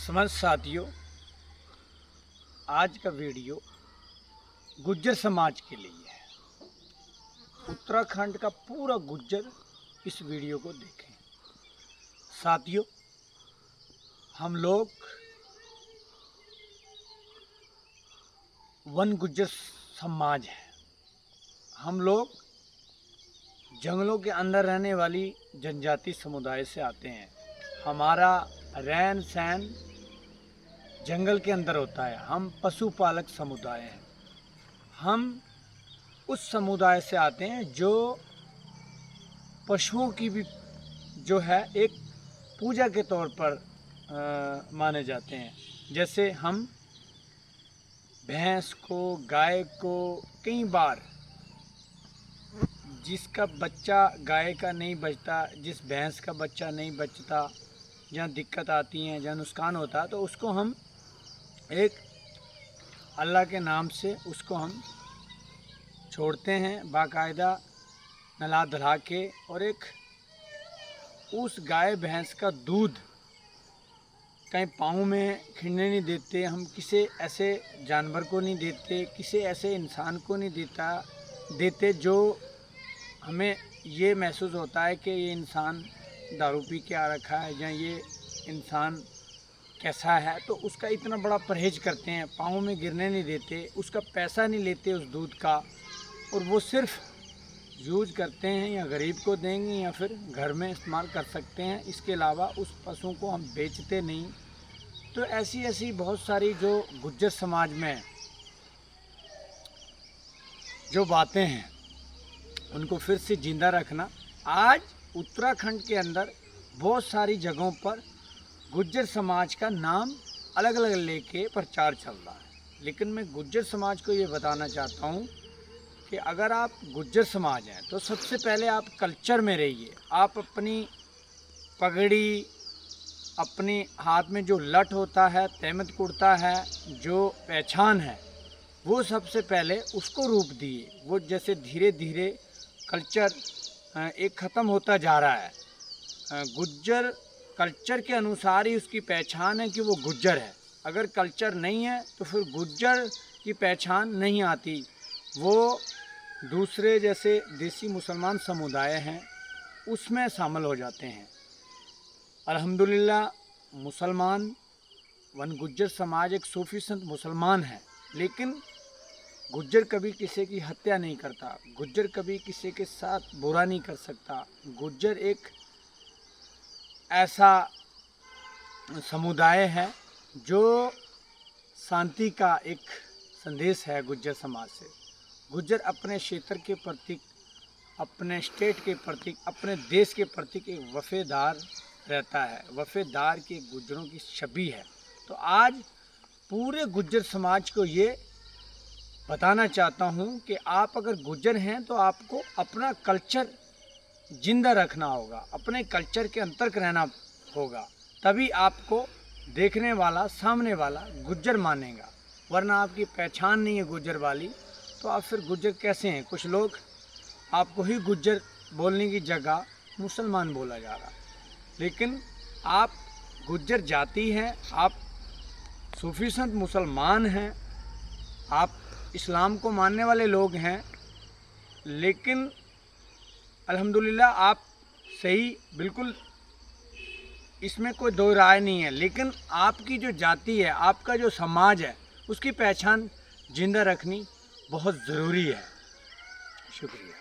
समझ साथियों, आज का वीडियो गुज्जर समाज के लिए है। उत्तराखंड का पूरा गुज्जर इस वीडियो को देखें। साथियों, हम लोग वन गुज्जर समाज है। हम लोग जंगलों के अंदर रहने वाली जनजाति समुदाय से आते हैं। हमारा रहन सहन जंगल के अंदर होता है। हम पशुपालक समुदाय हैं। हम उस समुदाय से आते हैं जो पशुओं की भी जो है एक पूजा के तौर पर माने जाते हैं। जैसे हम भैंस को, गाय को कई बार जिसका बच्चा गाय का नहीं बचता, जिस भैंस का बच्चा नहीं बचता, जहाँ दिक्कत आती है, जहाँ नुकसान होता है, तो उसको हम एक अल्लाह के नाम से उसको हम छोड़ते हैं बाकायदा नला धला के। और एक उस गाय भैंस का दूध कहीं पाँव में खिंडने नहीं देते। हम किसी ऐसे जानवर को नहीं देते, किसी ऐसे इंसान को नहीं देते जो हमें ये महसूस होता है कि ये इंसान दारू पी के आ रखा है या ये इंसान कैसा है, तो उसका इतना बड़ा परहेज करते हैं। पाँव में गिरने नहीं देते, उसका पैसा नहीं लेते उस दूध का, और वो सिर्फ यूज करते हैं या गरीब को देंगे या फिर घर में इस्तेमाल कर सकते हैं। इसके अलावा उस पशु को हम बेचते नहीं। तो ऐसी बहुत सारी जो गुज्जर समाज में जो बातें हैं उनको फिर से जिंदा रखना। आज उत्तराखंड के अंदर बहुत सारी जगहों पर गुज्जर समाज का नाम अलग अलग लेके प्रचार चल रहा है। लेकिन मैं गुज्जर समाज को ये बताना चाहता हूँ कि अगर आप गुज्जर समाज हैं तो सबसे पहले आप कल्चर में रहिए। आप अपनी पगड़ी, अपने हाथ में जो लठ होता है, तहमत कुर्ता है, जो पहचान है, वो सबसे पहले उसको रूप दिए। वो जैसे धीरे धीरे कल्चर एक ख़त्म होता जा रहा है। गुज्जर कल्चर के अनुसार ही उसकी पहचान है कि वो गुज्जर है। अगर कल्चर नहीं है तो फिर गुज्जर की पहचान नहीं आती। वो दूसरे जैसे देसी मुसलमान समुदाय हैं उसमें शामिल हो जाते हैं। अल्हम्दुलिल्लाह मुसलमान वन गुज्जर समाज एक सूफी संत मुसलमान है, लेकिन गुज्जर कभी किसी की हत्या नहीं करता। गुज्जर कभी किसी के साथ बुरा नहीं कर सकता। गुज्जर एक ऐसा समुदाय है जो शांति का एक संदेश है गुज्जर समाज से। गुज्जर अपने क्षेत्र के प्रति, अपने स्टेट के प्रति, अपने देश के प्रति एक वफादार रहता है। वफादार के गुज्जरों की छवि है। तो आज पूरे गुज्जर समाज को ये बताना चाहता हूँ कि आप अगर गुज्जर हैं तो आपको अपना कल्चर जिंदा रखना होगा, अपने कल्चर के अंतर्गत रहना होगा, तभी आपको देखने वाला, सामने वाला गुज्जर मानेगा। वरना आपकी पहचान नहीं है गुज्जर वाली तो आप फिर गुज्जर कैसे हैं? कुछ लोग आपको ही गुज्जर बोलने की जगह मुसलमान बोला जा रहा, लेकिन आप गुज्जर जाति हैं, आप सूफी संत मुसलमान हैं, आप इस्लाम को मानने वाले लोग हैं। लेकिन अल्हम्दुलिल्लाह आप सही, बिल्कुल इसमें कोई दो राय नहीं है। लेकिन आपकी जो जाति है, आपका जो समाज है, उसकी पहचान जिंदा रखनी बहुत ज़रूरी है। शुक्रिया।